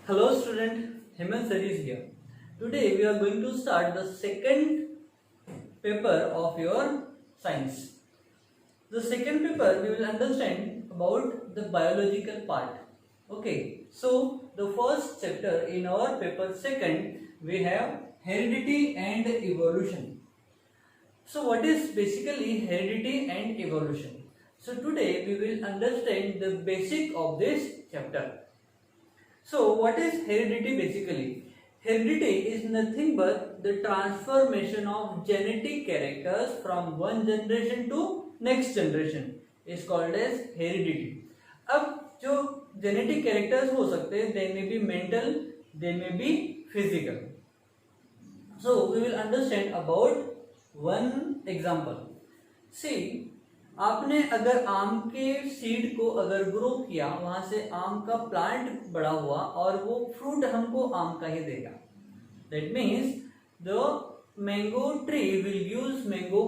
Hello student, Hemant Sir is here. Today we are going to start the second paper of your science. The second paper we will understand about the biological part. Okay, so the first chapter in our paper second we have heredity and evolution. So what is basically heredity and evolution? So today we will understand the basic of this chapter. So what is heredity basically? Heredity is nothing but the transformation of genetic characters from one generation to next generation is called as heredity. अब जो genetic characters हो सकते हैं they may be mental, they may be physical. So we will understand about one example. See, आपने अगर आम के seed को अगर ग्रो किया, वहां से आम का प्लांट बड़ा हुआ और वो फ्रूट हमको आम का ही देगा. That means the mango tree will use mango,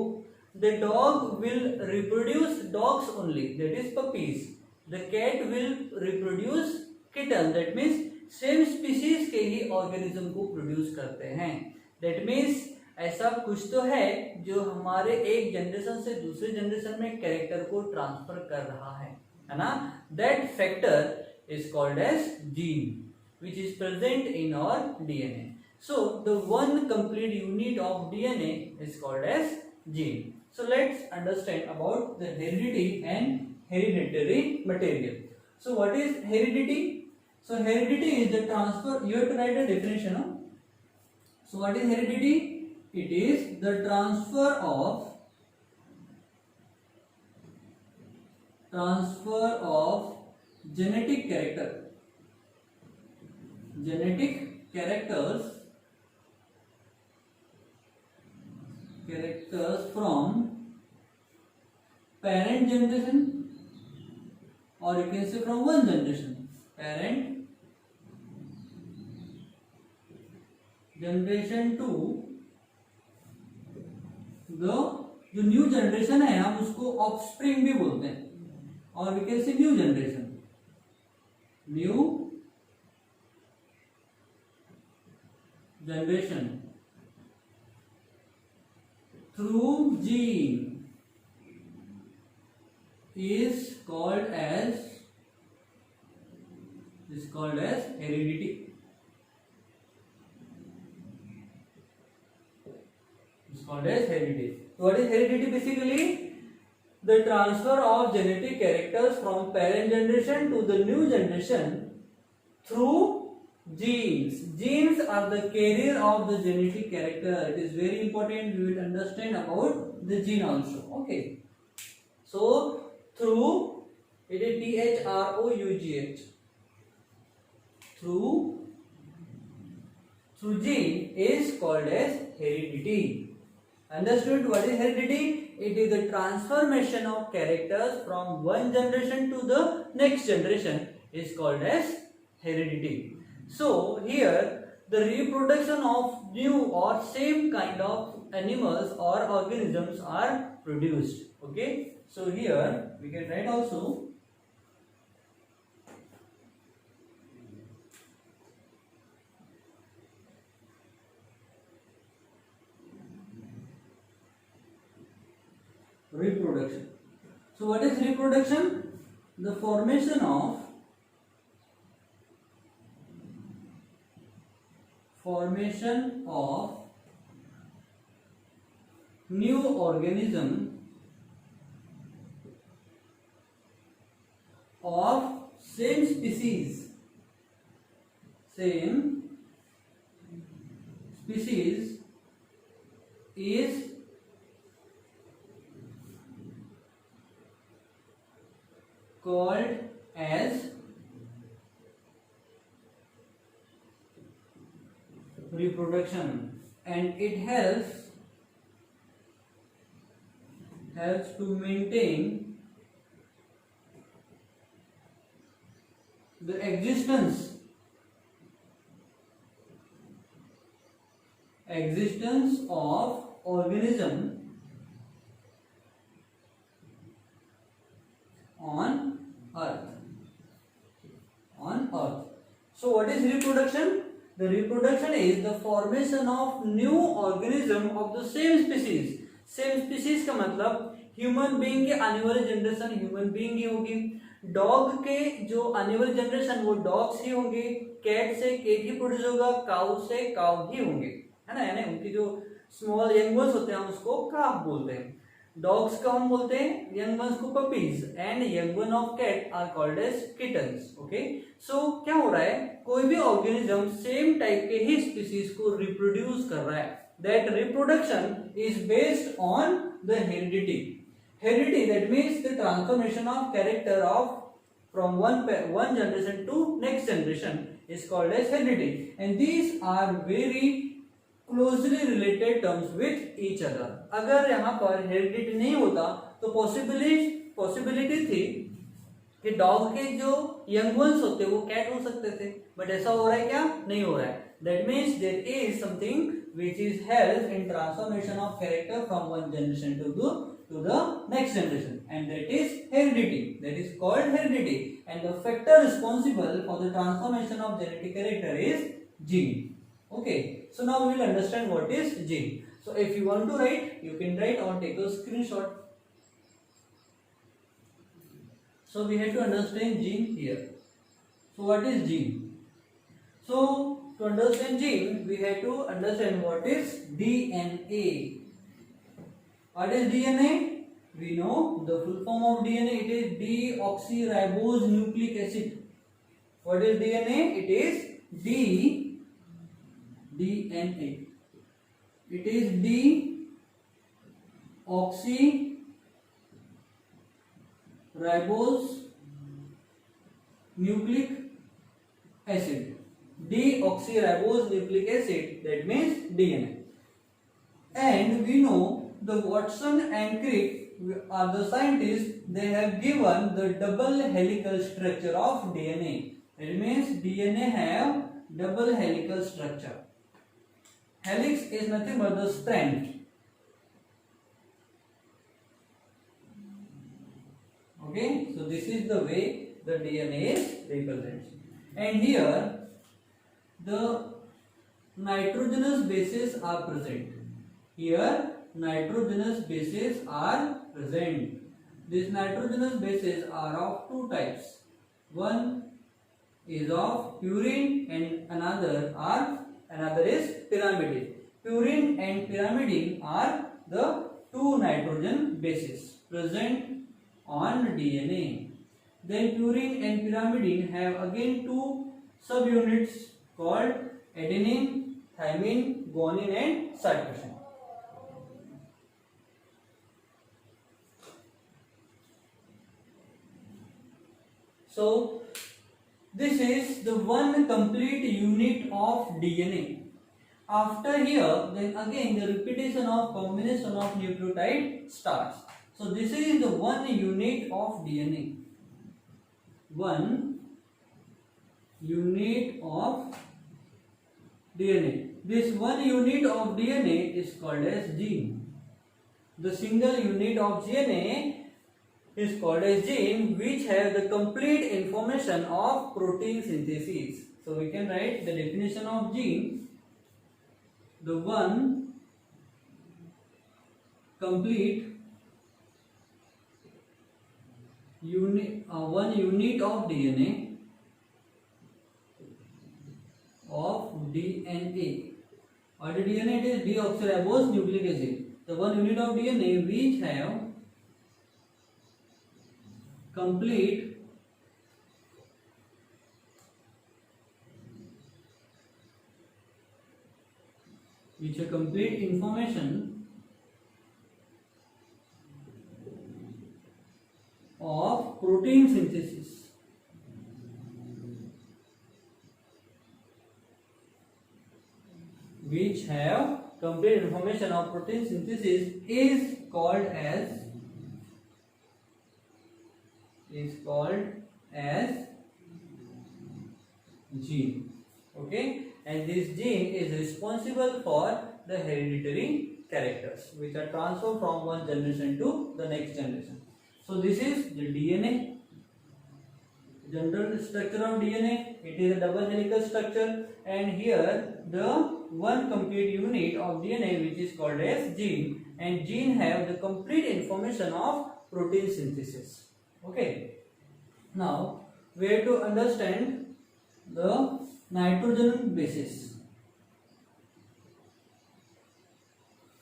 the dog will reproduce dogs only, that is puppies, the cat will reproduce kitten, that means same species के ही ऑर्गेनिज्म को प्रोड्यूस करते हैं. दैट मीन्स ऐसा कुछ तो है जो हमारे एक जनरेशन से दूसरे जनरेशन में कैरेक्टर को ट्रांसफर कर रहा है ना. That factor is called as gene which is present in our DNA. So the one complete unit of DNA is called as gene. So let's understand about the heredity and hereditary material. So what is heredity? So heredity is the transfer. You have to write the definition. So what is heredity? It is the transfer of genetic characters from parent generation, or you can say from one generation, parent generation to जो new generation है हम उसको offspring भी बोलते हैं, और we can say new generation through gene is called as heredity. Called as heredity. So what is heredity basically? The transfer of genetic characters from parent generation to the new generation through genes. Genes are the carrier of the genetic character. It is very important. We will understand about the gene also. Okay. So through, it is THROUGH. Through gene is called as heredity. Understood what is heredity? It is the transformation of characters from one generation to the next generation is called as heredity. So here the reproduction of new or same kind of animals or organisms are produced. Okay, so here we can write also reproduction. So what is reproduction? The formation of new organism of same species is called as reproduction, and it helps to maintain the existence of organism on earth. So what is reproduction? The reproduction is the formation of new organism of the same species. Same species का मतलब human being के आने वाले generation human being ही होगी, dog के जो आने वाले जनरेशन वो डॉग्स ही होंगे, कैट से कैट ही प्रोड्यूस होगा, काउ से काउ ही होंगे, है ना, यानी उनकी जो स्मॉल यंग वंस होते हैं हम उसको काफ बोलते हैं, डॉग्स का हम बोलते हैं यंग वंस को puppies, and young one of cat are called as kittens. Okay, so क्या हो रहा है, कोई भी ऑर्गेनिज्म सेम टाइप के ही स्पीसीज को रिप्रोड्यूस कर रहा है. That reproduction is based on the heredity. Heredity that means the transformation of character of from one generation to next generation is called as heredity, and these are very closely related terms with each other. अगर यहाँ पर heredity नहीं होता तो possibility थी कि dog के जो यंग वंस होते वो कैट हो सकते थे, बट ऐसा हो रहा है क्या, नहीं हो रहा है. That means there is something which is help in transformation of character from one generation to the next generation, and that is heredity. That is called heredity, and the factor responsible for the transformation of genetic character is gene. Okay, so now we will understand what is gene. So if you want to write, you can write or take a screenshot. So we have to understand gene here. So what is gene? So to understand gene, we have to understand what is DNA. What is DNA? We know the full form of DNA. It is deoxyribose nucleic acid. What is DNA? It is DNA. It is deoxyribose nucleic acid. Deoxyribose nucleic acid, that means DNA. And we know the Watson and Crick are the scientists. They have given the double helical structure of DNA. That means DNA have double helical structure. Helix is nothing but the strand. Okay, so this is the way the DNA is represented. And here the nitrogenous bases are present. Here nitrogenous bases are present. These nitrogenous bases are of two types. One is of purine and another is pyrimidine. Purine and pyrimidine are the two nitrogen bases present on DNA. Then purine and pyrimidine have again two subunits called adenine, thymine, guanine and cytosine. So this is the one complete unit of DNA. After here, then again the repetition of combination of nucleotide starts. So this is the one unit of DNA. One unit of DNA. This one unit of DNA is called as gene. The single unit of DNA is called as gene, which have the complete information of protein synthesis. So we can write the definition of gene. The one complete one unit of DNA or the DNA is deoxyribose nucleic acid. The one unit of DNA which have complete information of protein synthesis. Which have complete information of protein synthesis is called as gene. Okay, and this gene is responsible for the hereditary characters which are transferred from one generation to the next generation. So this is the DNA. general structure of DNA. It is a double helical structure, and here the one complete unit of DNA which is called as gene, and gene have the complete information of protein synthesis. Okay. Now we have to understand the nitrogen bases.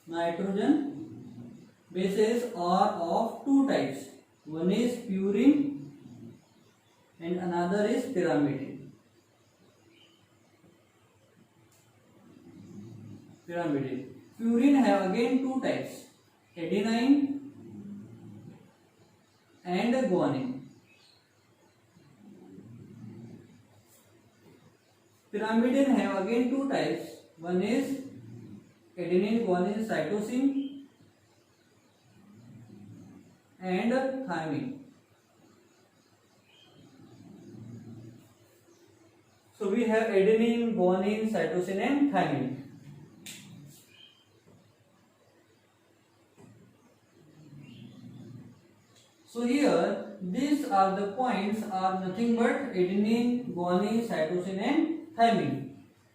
Nitrogen bases are of two types. One is purine and another is pyrimidine. Purine have again two types, adenine and guanine. Pyrimidine have again two types. One is adenine guanine cytosine and thymine. So we have adenine, guanine, cytosine and thymine. So here these are the points are nothing but adenine, guanine, cytosine and thymine.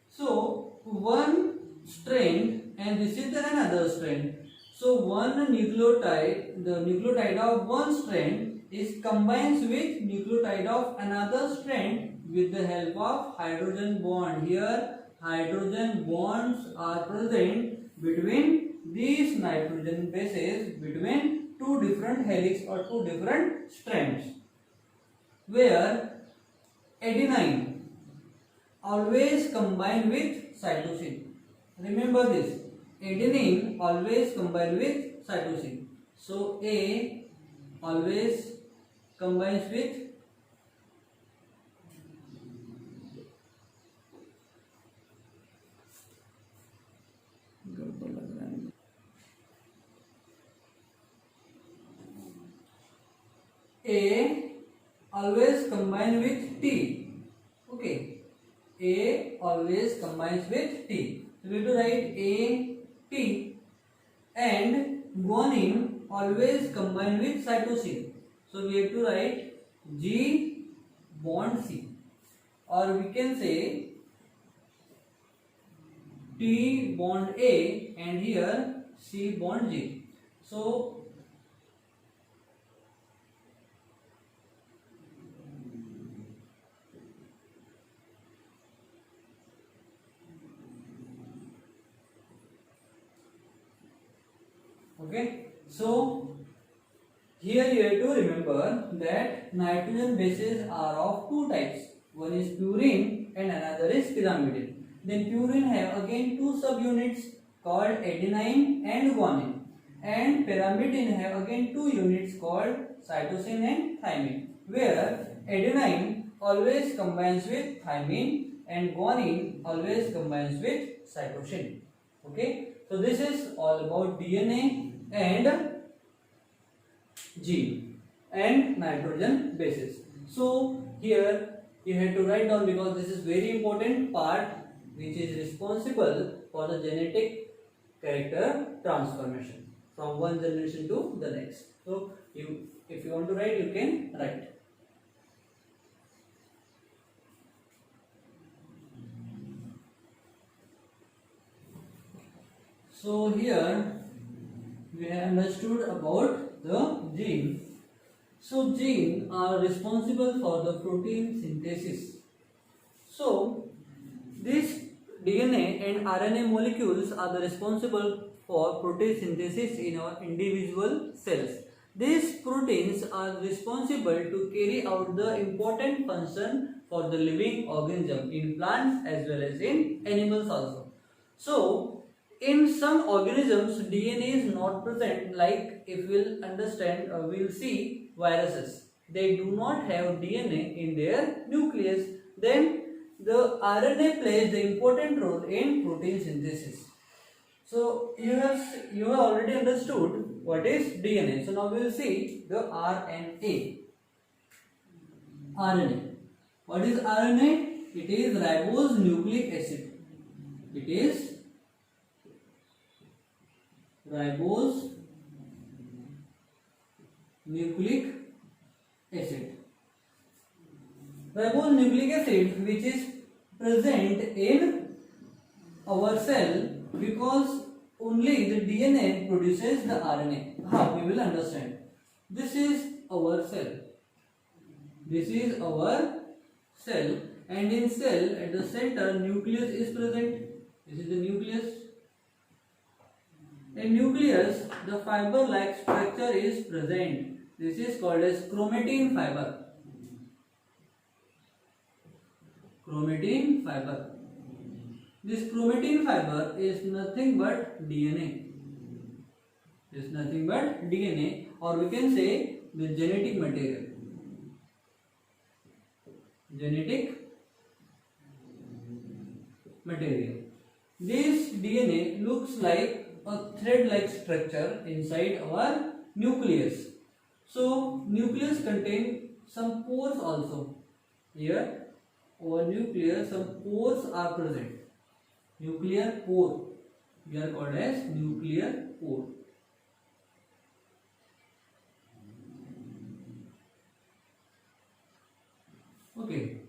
So one strand and this is another strand. So one nucleotide, the nucleotide of one strand is combines with nucleotide of another strand with the help of hydrogen bond. Here hydrogen bonds are present between these nitrogen bases, between two different helix or two different strands, where adenine always combine with cytosine. Remember this, adenine always combine with cytosine. So A always combines with A always combine with T. Okay, A always combines with T. So we have to write A T, and guanine always combine with cytosine. So we have to write G bond C, or we can say T bond A and here C bond G. So okay, so here you have to remember that nitrogen bases are of two types. One is purine and another is pyrimidine. Then purine have again two subunits called adenine and guanine, and pyrimidine have again two units called cytosine and thymine, where adenine always combines with thymine and guanine always combines with cytosine. Okay, so this is all about DNA and gene and nitrogen bases. So here you have to write down, because this is very important part which is responsible for the genetic character transformation from one generation to the next. So if you want to write, you can write. So here we have understood about the gene. So genes are responsible for the protein synthesis. So these DNA and RNA molecules are the responsible for protein synthesis in our individual cells. These proteins are responsible to carry out the important function for the living organism in plants as well as in animals also. So in some organisms DNA is not present, like if we'll understand or we'll see viruses, they do not have DNA in their nucleus. Then the RNA plays the important role in protein synthesis. So you have already understood what is DNA. So now we will see the RNA. RNA. What is RNA? It is ribose nucleic acid. It is ribose nucleic acid. Ribose nucleic acid which is present in our cell because only the DNA produces the RNA. How we will understand. This is our cell. This is our cell, and in cell at the center nucleus is present. This is the nucleus. In nucleus the fiber like structure is present. This is called as chromatin fiber. Chromatin fiber. This chromatin fiber is nothing but DNA. Is nothing but DNA, or we can say the genetic material. Genetic material. This DNA looks like a thread-like structure inside our nucleus. So nucleus contain some pores also. Here our nucleus some pores are present. Nuclear pore. We are called as nuclear pore. Okay.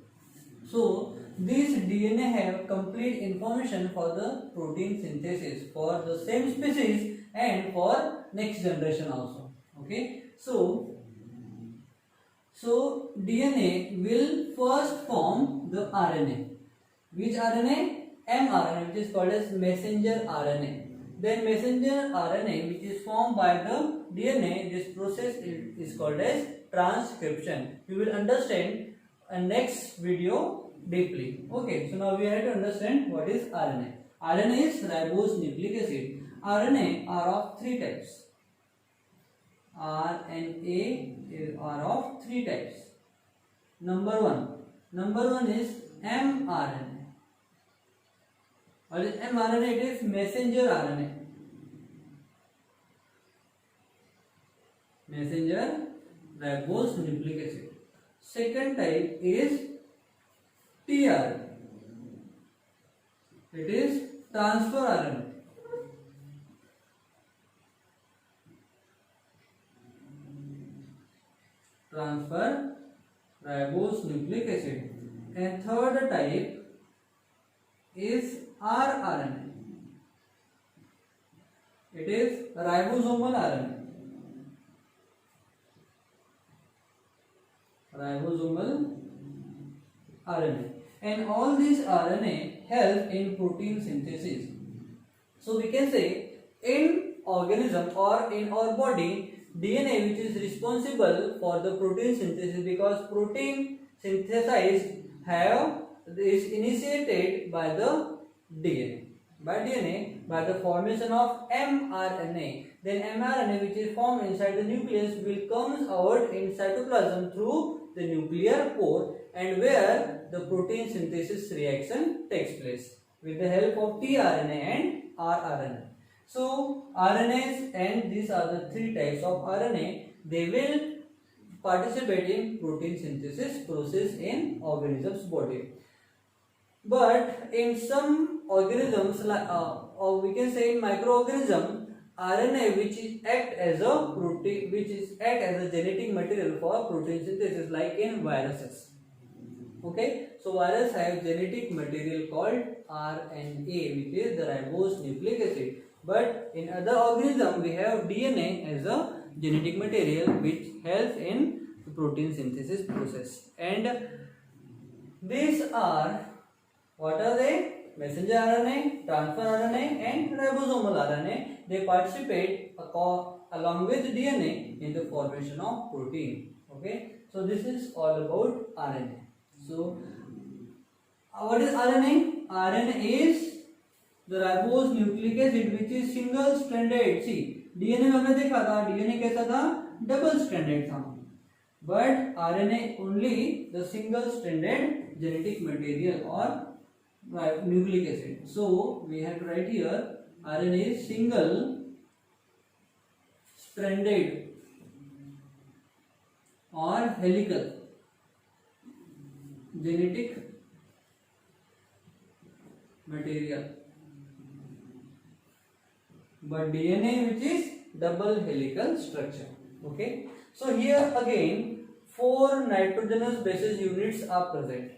So this DNA have complete information for the protein synthesis for the same species and for next generation also. Okay. So DNA will first form the RNA. Which RNA? mRNA, which is called as messenger RNA. Then messenger RNA, which is formed by the DNA, this process is called as transcription. We will understand in next video deeply. Okay, so now we have to understand what is RNA. RNA is ribose nucleic acid. RNA are of three types. RNA are of three types. Number one is mRNA. What is mRNA? It is messenger RNA. Messenger ribose nucleic acid. Second type is tRNA. It is transfer RNA. Transfer ribose nucleic acid. And third type is rRNA. It is ribosomal RNA. Ribosomal RNA. And all these RNA help in protein synthesis. So we can say in organism or in our body, DNA which is responsible for the protein synthesis, because protein synthesis is initiated by the DNA. By the formation of mRNA. Then mRNA which is formed inside the nucleus will comes out in cytoplasm through the nuclear pore, and where the protein synthesis reaction takes place with the help of tRNA and rRNA. So RNAs, and these are the three types of RNA, they will participate in protein synthesis process in organism's body. But in some organisms, or we can say in microorganism, RNA which is act as a protein, which is act as a genetic material for protein synthesis, like in viruses. Okay, so virus have genetic material called RNA, which is the ribose nucleic acid. But in other organism, we have DNA as a genetic material which helps in the protein synthesis process. And these are, what are they? Messenger RNA, transfer RNA and ribosomal RNA. They participate along with DNA in the formation of protein. Okay, so this is all about RNA. So what is RNA? RNA is the ribose nucleic acid which is single stranded. See, DNA में हमने देखा था, DNA कैसा था? Double stranded था. But RNA only the single stranded genetic material or nucleic acid. So we have to write here RNA is single stranded or helical genetic material, but DNA which is double helical structure. Okay, so here again 4 nitrogenous bases units are present.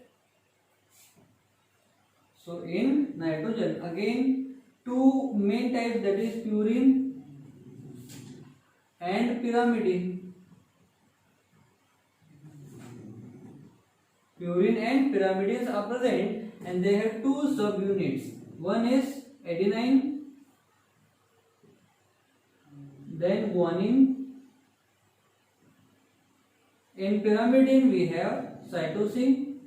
So in nitrogen again 2 main types, that is purine and pyrimidine. Purine and pyrimidines are present and they have 2 subunits. One is adenine, then guanine. In pyrimidine we have cytosine.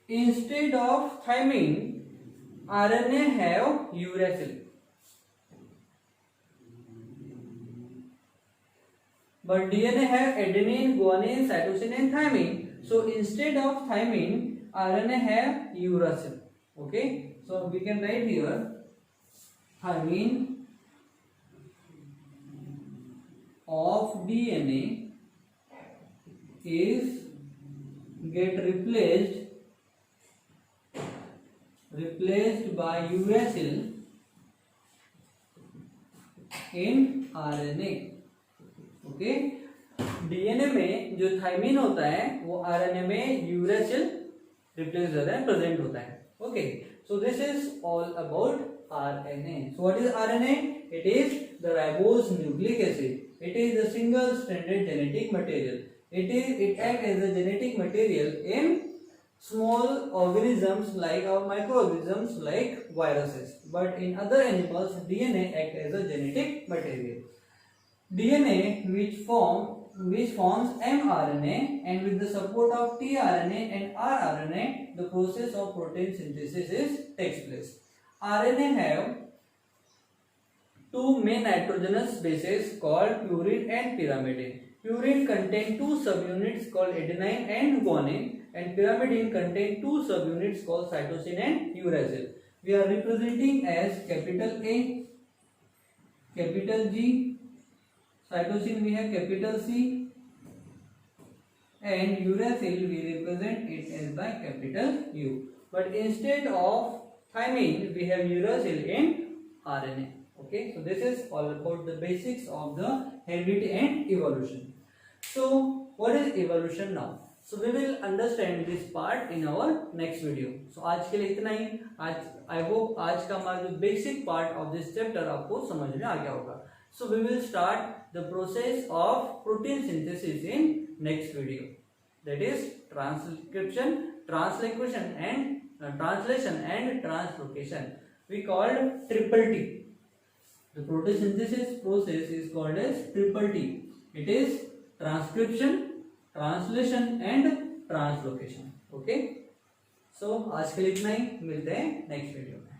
Instead of thymine, RNA have uracil. But DNA have adenine, guanine, cytosine and thymine. So instead of thymine, RNA have uracil. Okay. So we can write here thymine of DNA is get replaced by uracil in RNA. Okay, DNA में जो thymine होता है वो RNA में uracil replace होता है, present होता है. Okay, so this is all about RNA. So what is RNA? It is the ribose nucleic acid. It is the single stranded genetic material. It acts as a genetic material in small organisms like our microorganisms like viruses. But in other animals, DNA acts as a genetic material. DNA which forms mRNA, and with the support of tRNA and rRNA, the process of protein synthesis takes place. RNA have 2 main nitrogenous bases called purine and pyrimidine. Purine contain 2 subunits called adenine and guanine, and pyrimidine contain 2 subunits called cytosine and uracil. We are representing as capital A, capital G. Cytosine we have capital C, and uracil we represent it as by capital U. But instead of thymine, we have uracil in RNA. Okay, so this is all about the basics of the heredity and evolution. So what is evolution now? So we will understand this part in our next video. So आज के लिए इतना ही. I hope आज का हमारा जो basic part of this chapter आपको समझ में आ गया होगा. So we will start the process of protein synthesis in next video. That is transcription, translation and translation and translocation. We called triple T. The protein synthesis process is called as triple T. It is transcription, translation and translocation. Okay. So आज के लिए इतना ही. मिलते हैं next video में.